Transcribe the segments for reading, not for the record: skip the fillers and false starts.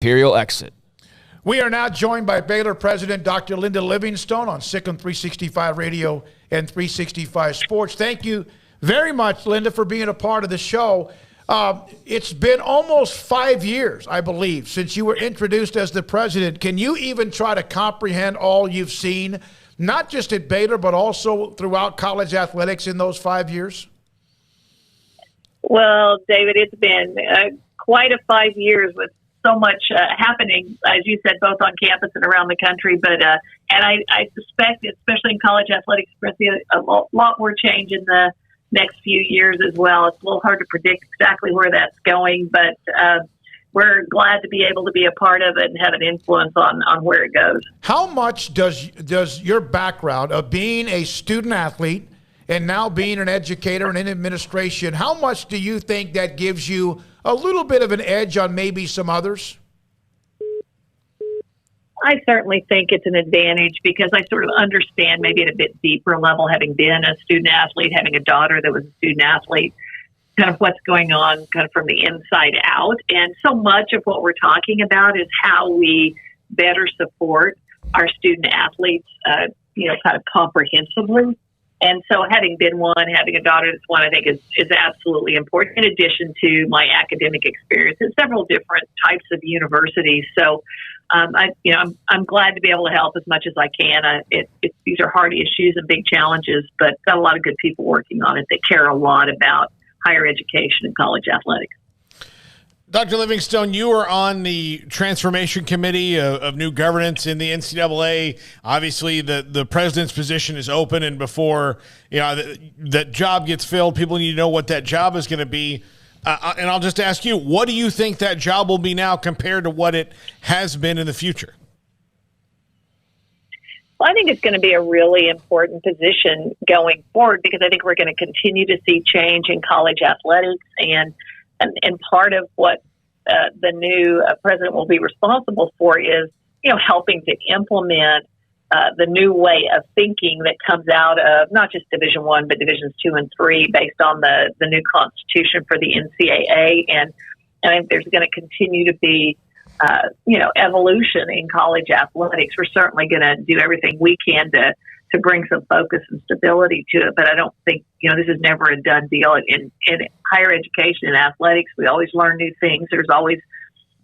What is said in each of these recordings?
Imperial exit. We are now joined by Baylor President Dr. Linda Livingstone on Sic'Em 365 Radio and 365 Sports. Thank you very much, Linda, for being a part of the show. It's been almost 5 years, I believe, since you were introduced as the president. Can you even try to comprehend all you've seen, not just at Baylor, but also throughout college athletics in those 5 years? Well, David, it's been quite a 5 years with so much happening, as you said, both on campus and around the country. But and I suspect, especially in college athletics, we're going to see a lot more change in the next few years as well. It's a little hard to predict exactly where that's going, but we're glad to be able to be a part of it and have an influence on where it goes. How much does your background of being a student athlete and now being an educator and in administration, how much do you think that gives you a little bit of an edge on maybe some others? I certainly think it's an advantage because I sort of understand maybe at a bit deeper level, having been a student athlete, having a daughter that was a student athlete, kind of what's going on kind of from the inside out. And so much of what we're talking about is how we better support our student athletes, kind of comprehensively. And so having been one, having a daughter that's one, I think is absolutely important, in addition to my academic experience at several different types of universities. So I'm glad to be able to help as much as I can. These are hard issues and big challenges, but got a lot of good people working on it that care a lot about higher education and college athletics. Dr. Livingstone, you were on the transformation committee of new governance in the NCAA. Obviously, the president's position is open, and before that job gets filled, people need to know what that job is going to be. And I'll just ask you, what do you think that job will be now compared to what it has been in the future? Well, I think it's going to be a really important position going forward because I think we're going to continue to see change in college athletics, and part of what the new president will be responsible for is, helping to implement the new way of thinking that comes out of not just Division I, but Divisions 2 and 3, based on the new constitution for the NCAA. And I think there's going to continue to be, evolution in college athletics. We're certainly going to do everything we can to bring some focus and stability to it. But I don't think, this is never a done deal. In higher education and athletics, we always learn new things. There's always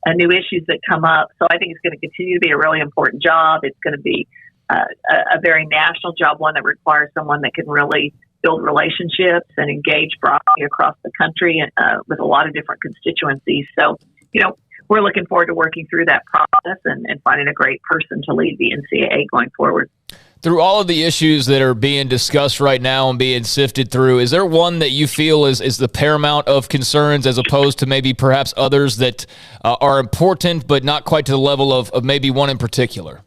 new issues that come up. So I think it's going to continue to be a really important job. It's going to be a very national job, one that requires someone that can really build relationships and engage broadly across the country with a lot of different constituencies. So, we're looking forward to working through that process and finding a great person to lead the NCAA going forward. Through all of the issues that are being discussed right now and being sifted through, is there one that you feel is the paramount of concerns as opposed to maybe perhaps others that are important but not quite to the level of maybe one in particular?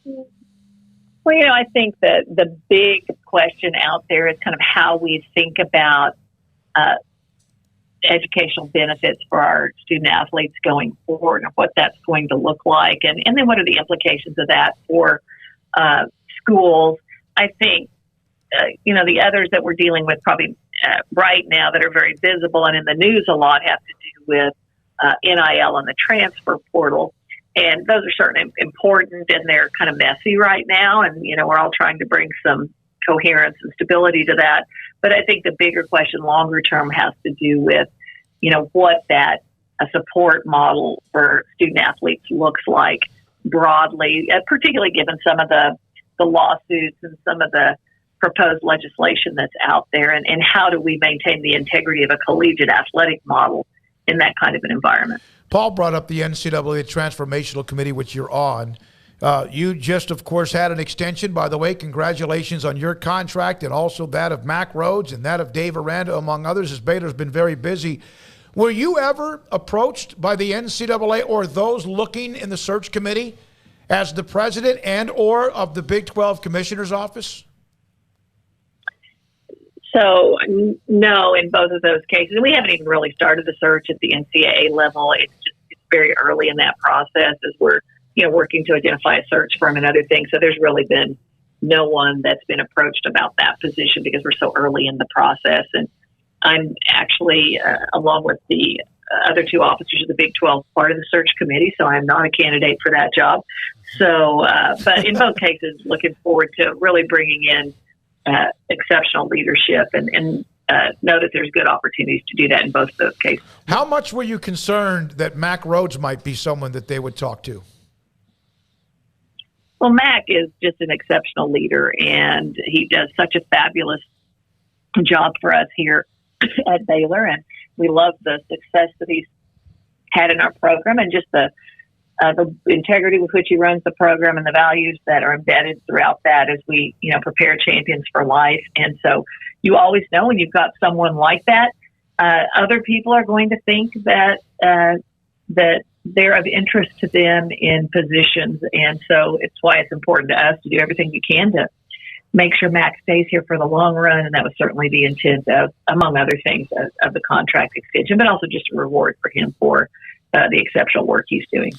Well, I think that the big question out there is kind of how we think about educational benefits for our student athletes going forward and what that's going to look like. And then what are the implications of that for schools? I think, the others that we're dealing with probably right now that are very visible and in the news a lot have to do with NIL and the transfer portal. And those are certainly important, and they're kind of messy right now. And, we're all trying to bring some coherence and stability to that. But I think the bigger question longer term has to do with, what that support model for student athletes looks like broadly, particularly given some of the lawsuits and some of the proposed legislation that's out there. And how do we maintain the integrity of a collegiate athletic model in that kind of an environment? Paul brought up the NCAA Transformational Committee, which you're on. You just, of course, had an extension. By the way, congratulations on your contract and also that of Mack Rhoades and that of Dave Aranda, among others, as Baylor's been very busy. Were you ever approached by the NCAA or those looking in the search committee as the president and or of the Big 12 Commissioner's Office? So, no, in both of those cases. And we haven't even really started the search at the NCAA level. It's very early in that process as we're working to identify a search firm and other things. So there's really been no one that's been approached about that position because we're so early in the process. And I'm actually, along with the other two officers of the Big 12 part of the search committee, so I'm not a candidate for that job. So, but in both cases, looking forward to really bringing in exceptional leadership and know that there's good opportunities to do that in both of those cases. How much were you concerned that Mack Rhoades might be someone that they would talk to? Well, Mack is just an exceptional leader, and he does such a fabulous job for us here at Baylor, and we love the success that he's had in our program and just the integrity with which he runs the program and the values that are embedded throughout that as we, prepare champions for life. And so you always know when you've got someone like that, other people are going to think that they're of interest to them in positions. And so it's why it's important to us to do everything we can to make sure Mack stays here for the long run. And that was certainly the intent of, among other things, of the contract extension, but also just a reward for him for the exceptional work he's doing.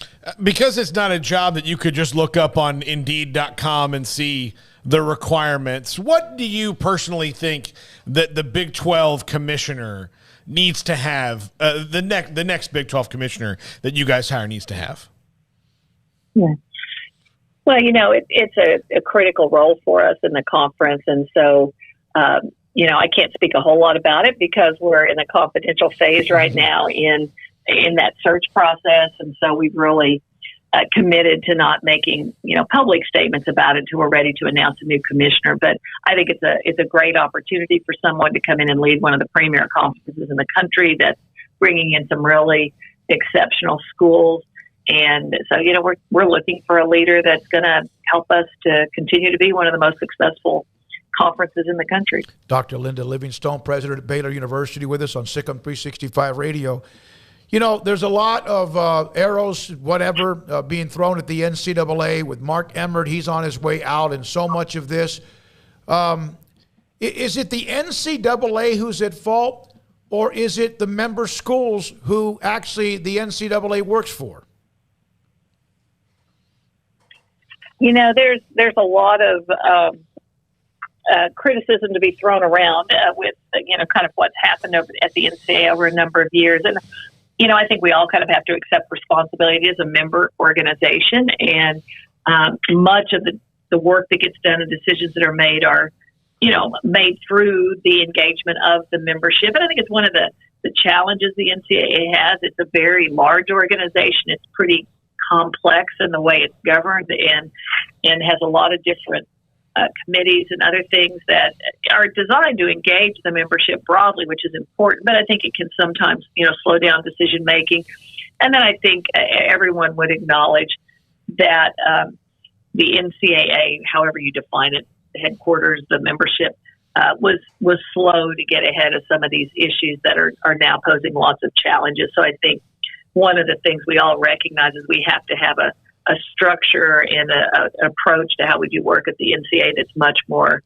Because it's not a job that you could just look up on Indeed.com and see the requirements, what do you personally think that the Big 12 commissioner needs to have, the next Big 12 commissioner that you guys hire needs to have? Yeah. Well, it's a critical role for us in the conference. And so, I can't speak a whole lot about it because we're in a confidential phase right now in that search process. And so we've really committed to not making, public statements about it until we're ready to announce a new commissioner. But I think it's a great opportunity for someone to come in and lead one of the premier conferences in the country that's bringing in some really exceptional schools. And so, we're looking for a leader that's going to help us to continue to be one of the most successful conferences in the country. Dr. Linda Livingstone, president at Baylor University, with us on Sic'Em 365 Radio. There's a lot of arrows, being thrown at the NCAA with Mark Emmert. He's on his way out, and so much of this. Is it the NCAA who's at fault, or is it the member schools who actually the NCAA works for? There's a lot of criticism to be thrown around with, kind of what's happened at the NCAA over a number of years. And I think we all kind of have to accept responsibility as a member organization, and much of the work that gets done and decisions that are made are, made through the engagement of the membership. And I think it's one of the challenges the NCAA has. It's a very large organization. It's pretty complex in the way it's governed and has a lot of different committees and other things that are designed to engage the membership broadly, which is important, but I think it can sometimes, slow down decision making. And then I think everyone would acknowledge that the NCAA, however you define it, the headquarters, the membership, was slow to get ahead of some of these issues that are now posing lots of challenges. So I think one of the things we all recognize is we have to have a structure and an approach to how we do work at the NCAA that's much more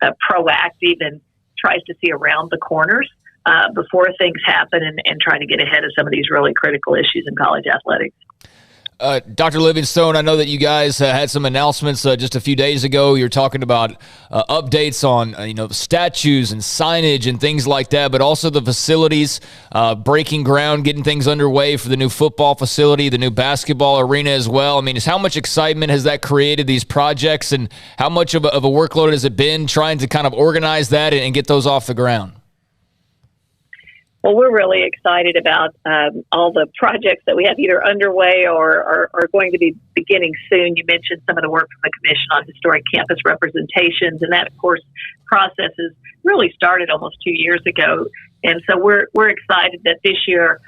proactive and tries to see around the corners before things happen and trying to get ahead of some of these really critical issues in college athletics. Dr. Livingstone, I know that you guys had some announcements just a few days ago. You're talking about updates on statues and signage and things like that, but also the facilities, breaking ground, getting things underway for the new football facility, the new basketball arena as well. I mean, how much excitement has that created, these projects, and how much of a workload has it been trying to kind of organize that and get those off the ground? Well, we're really excited about all the projects that we have either underway or are going to be beginning soon. You mentioned some of the work from the Commission on Historic Campus Representations, and that, of course, process has really started almost 2 years ago. And so we're excited that this year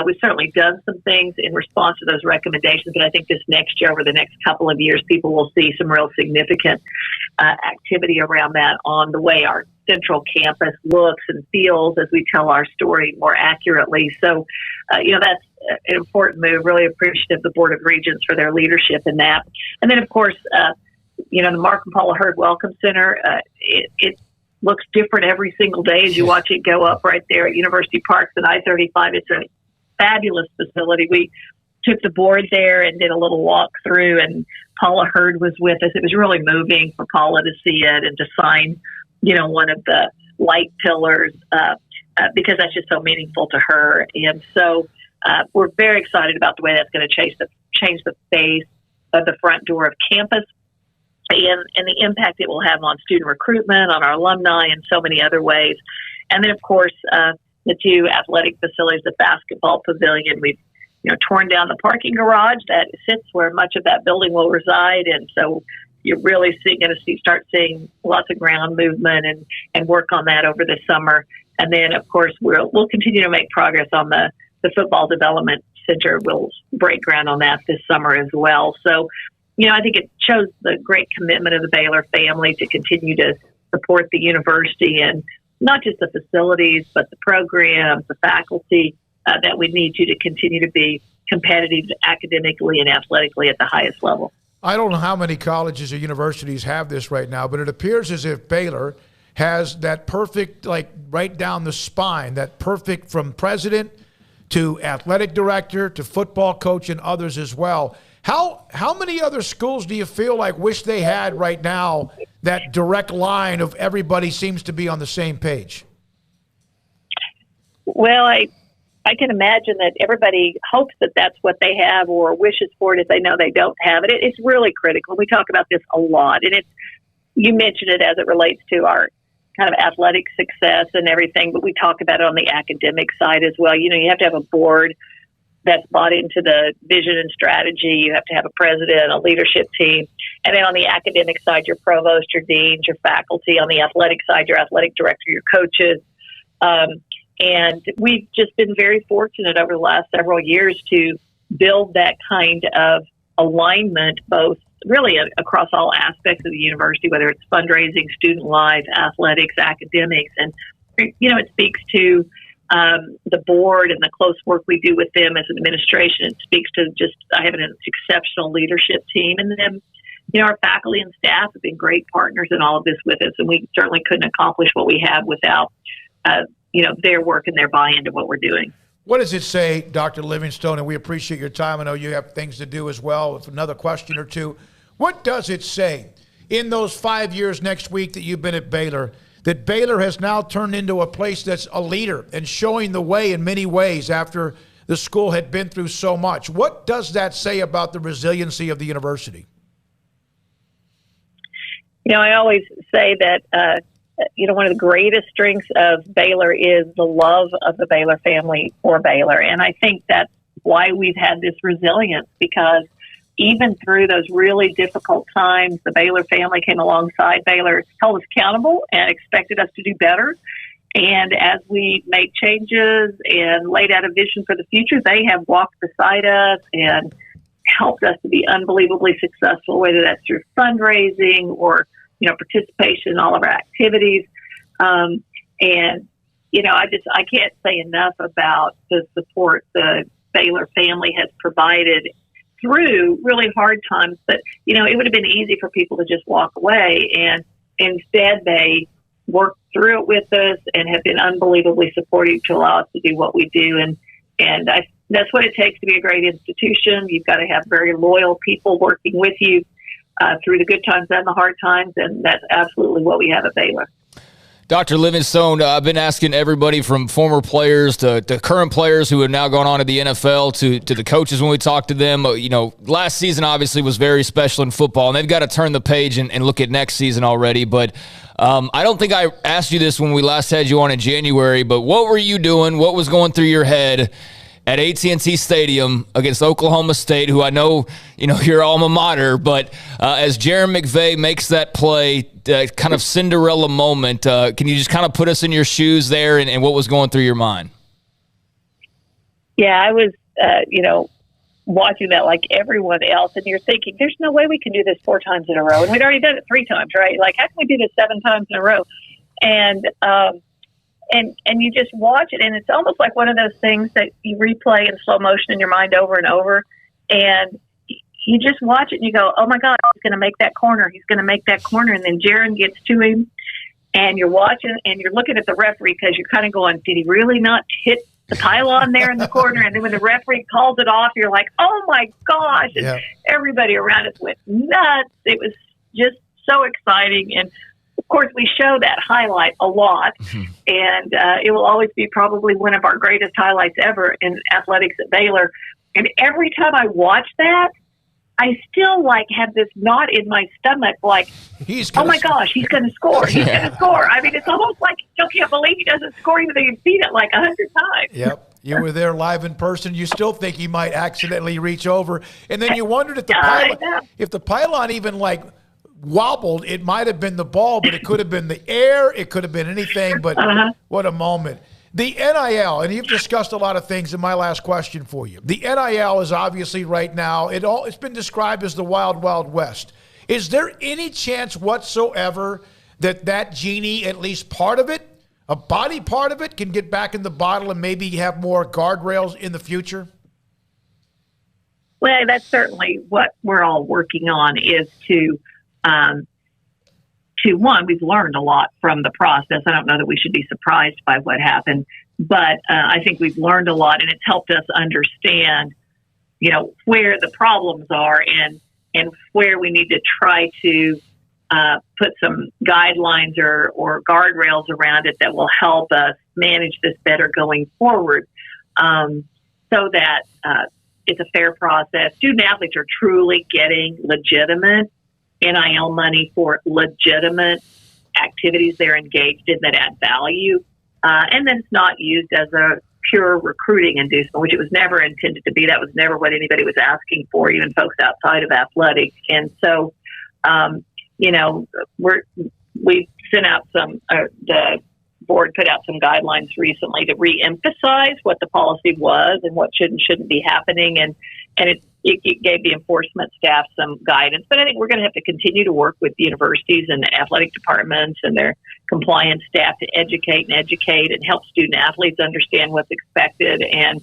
we've certainly done some things in response to those recommendations, but I think this next year, over the next couple of years, people will see some real significant activity around that on the way our central campus looks and feels as we tell our story more accurately. So, that's an important move. Really appreciative of the Board of Regents for their leadership in that. And then, of course, the Mark and Paula Hurd Welcome Center, it looks different every single day as you watch it go up right there at University Parks and I-35. It's a fabulous facility. We took the board there and did a little walk through, and Paula Hurd was with us. It was really moving for Paula to see it and to sign one of the light pillars because that's just so meaningful to her. And so we're very excited about the way that's going to change the face of the front door of campus and the impact it will have on student recruitment, on our alumni, and so many other ways. And then, of course, the two athletic facilities, the basketball pavilion. We've torn down the parking garage that sits where much of that building will reside, and so you're really going to start seeing lots of ground movement and work on that over the summer. And then, of course, we'll continue to make progress on the football development center. We'll break ground on that this summer as well. So, I think it shows the great commitment of the Baylor family to continue to support the university, and not just the facilities, but the programs, the faculty, that we need you to continue to be competitive academically and athletically at the highest level. I don't know how many colleges or universities have this right now, but it appears as if Baylor has that perfect, like right down the spine, that perfect from president to athletic director to football coach and others as well. How many other schools do you feel like wish they had right now that direct line of everybody seems to be on the same page? Well, I can imagine that everybody hopes that that's what they have or wishes for it if they know they don't have it. It's really critical. We talk about this a lot, and you mentioned it as it relates to our kind of athletic success and everything, but we talk about it on the academic side as well. You have to have a board that's bought into the vision and strategy. You have to have a president, a leadership team. And then on the academic side, your provost, your deans, your faculty. On the athletic side, your athletic director, your coaches. And we've just been very fortunate over the last several years to build that kind of alignment, both really across all aspects of the university, whether it's fundraising, student life, athletics, academics. And, it speaks to the board and the close work we do with them as an administration. It speaks to just having an exceptional leadership team. And then, our faculty and staff have been great partners in all of this with us. And we certainly couldn't accomplish what we have without, their work and their buy-in to what we're doing. What does it say, Dr. Livingstone, and we appreciate your time. I know you have things to do as well. With another question or two, what does it say in those 5 years next week that you've been at Baylor, that Baylor has now turned into a place that's a leader and showing the way in many ways after the school had been through so much? What does that say about the resiliency of the university? I always say that, one of the greatest strengths of Baylor is the love of the Baylor family for Baylor. And I think that's why we've had this resilience, because even through those really difficult times, the Baylor family came alongside Baylor, held us accountable, and expected us to do better. And as we made changes and laid out a vision for the future, they have walked beside us and helped us to be unbelievably successful, whether that's through fundraising or participation in all of our activities. I can't say enough about the support the Baylor family has provided through really hard times. But, it would have been easy for people to just walk away. And instead, they worked through it with us and have been unbelievably supportive to allow us to do what we do. And that's what it takes to be a great institution. You've got to have very loyal people working with you through the good times and the hard times, and that's absolutely what we have at Baylor. Dr. Livingstone, I've been asking everybody from former players to current players who have now gone on to the NFL to the coaches when we talk to them. Last season obviously was very special in football, and they've got to turn the page and look at next season already. But I don't think I asked you this when we last had you on in January, but what were you doing? What was going through your head at AT&T Stadium against Oklahoma State, who I know, your alma mater, but as Jaron McVay makes that play, kind of Cinderella moment, can you just kind of put us in your shoes there and what was going through your mind? Yeah, I was, watching that like everyone else, and you're thinking, there's no way we can do this 4 times in a row. And we'd already done it 3 times, right? Like, how can we do this 7 times in a row? And you just watch it, and it's almost like one of those things that you replay in slow motion in your mind over and over. And you just watch it and you go, oh my God, he's going to make that corner. He's going to make that corner. And then Jaron gets to him, and you're watching and you're looking at the referee because you're kind of going, did he really not hit the pylon there in the corner? And then when the referee calls it off, you're like, oh my gosh. And everybody around us went nuts. It was just so exciting. And of course, we show that highlight a lot, and it will always be probably one of our greatest highlights ever in athletics at Baylor. And every time I watch that, I still have this knot in my stomach, oh my gosh, he's going to score. He's going to score. I mean, it's almost like you still can't believe he doesn't score even though you've seen it 100 times. Yep. You were there live in person. You still think he might accidentally reach over. And then you wondered if the pylon even wobbled, it might have been the ball, but it could have been the air. It could have been anything, but what a moment. The NIL, and you've discussed a lot of things in my last question for you. The NIL is obviously right now, it's been described as the wild, wild west. Is there any chance whatsoever that genie, at least part of it, a body part of it, can get back in the bottle and maybe have more guardrails in the future? Well, that's certainly what we're all working on, is to one, we've learned a lot from the process. I don't know that we should be surprised by what happened, but I think we've learned a lot, and it's helped us understand, where the problems are and where we need to try to put some guidelines or guardrails around it that will help us manage this better going forward, so that it's a fair process. Student athletes are truly getting legitimate NIL money for legitimate activities they're engaged in that add value, and then it's not used as a pure recruiting inducement, which it was never intended to be. That was never what anybody was asking for, even folks outside of athletics. And so, we sent out the board put out some guidelines recently to reemphasize what the policy was and what should and shouldn't be happening, and it gave the enforcement staff some guidance. But I think we're going to have to continue to work with universities and the athletic departments and their compliance staff to educate and help student athletes understand what's expected. And,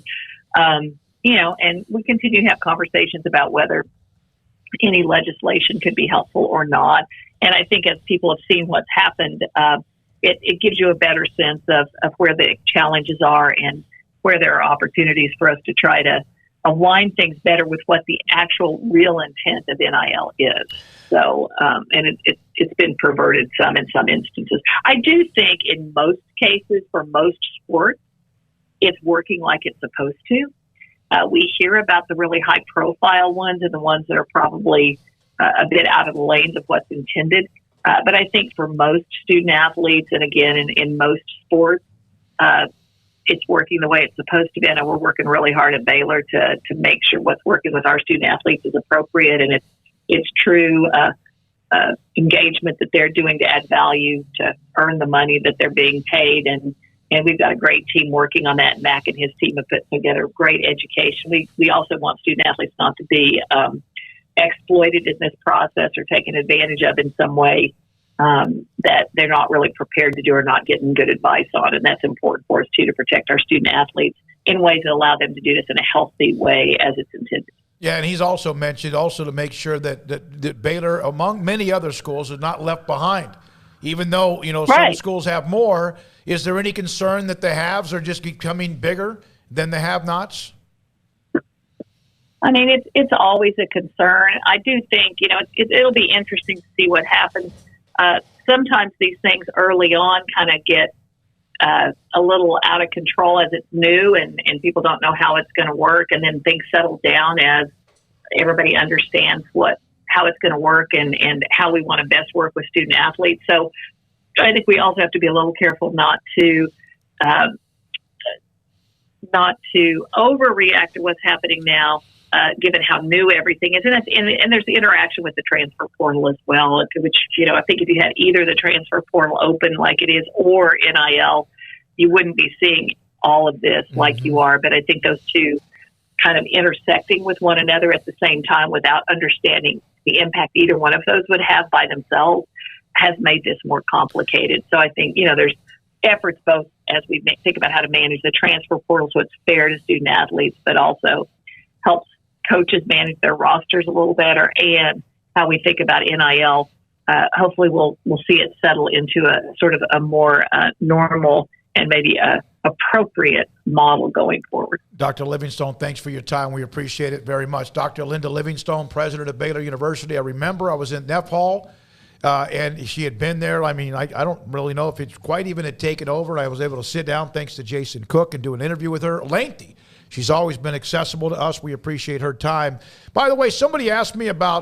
and we continue to have conversations about whether any legislation could be helpful or not. And I think as people have seen what's happened, it gives you a better sense of where the challenges are and where there are opportunities for us to try to align things better with what the actual real intent of NIL is. So, and it's been perverted some in some instances. I do think in most cases, for most sports, it's working like it's supposed to. We hear about the really high profile ones and the ones that are probably a bit out of the lanes of what's intended. But I think for most student athletes, and again, in most sports, it's working the way it's supposed to be. And we're working really hard at Baylor to make sure what's working with our student athletes is appropriate, and it's true engagement that they're doing to add value to earn the money that they're being paid. And we've got a great team working on that. Mack and his team have put together great education. We also want student athletes not to be exploited in this process or taken advantage of in some way that they're not really prepared to do or not getting good advice on. And that's important for us, too, to protect our student athletes in ways that allow them to do this in a healthy way as it's intended. Yeah, and he's also mentioned to make sure that Baylor, among many other schools, is not left behind. Even though, some schools have more, is there any concern that the haves are just becoming bigger than the have-nots? I mean, it's always a concern. I do think, it'll be interesting to see what happens. Sometimes these things early on kind of get a little out of control as it's new and people don't know how it's going to work. And then things settle down as everybody understands how it's going to work and how we want to best work with student athletes. So I think we also have to be a little careful not to overreact to what's happening now, given how new everything is. And there's the interaction with the transfer portal as well, which, I think if you had either the transfer portal open like it is or NIL, you wouldn't be seeing all of this like you are. But I think those two kind of intersecting with one another at the same time without understanding the impact either one of those would have by themselves has made this more complicated. So I think, there's efforts both as we think about how to manage the transfer portal so it's fair to student athletes, but also helps coaches manage their rosters a little better, and how we think about NIL. Hopefully we'll see it settle into a sort of a more normal and maybe appropriate model going forward. Dr. Livingstone, thanks for your time. We appreciate it very much. Dr. Linda Livingstone, president of Baylor University. I remember I was in Neff Hall and she had been there. I mean, I don't really know if it's quite even had taken over. I was able to sit down, thanks to Jason Cook, and do an interview with her. Lengthy. She's always been accessible to us. We appreciate her time. By the way, somebody asked me about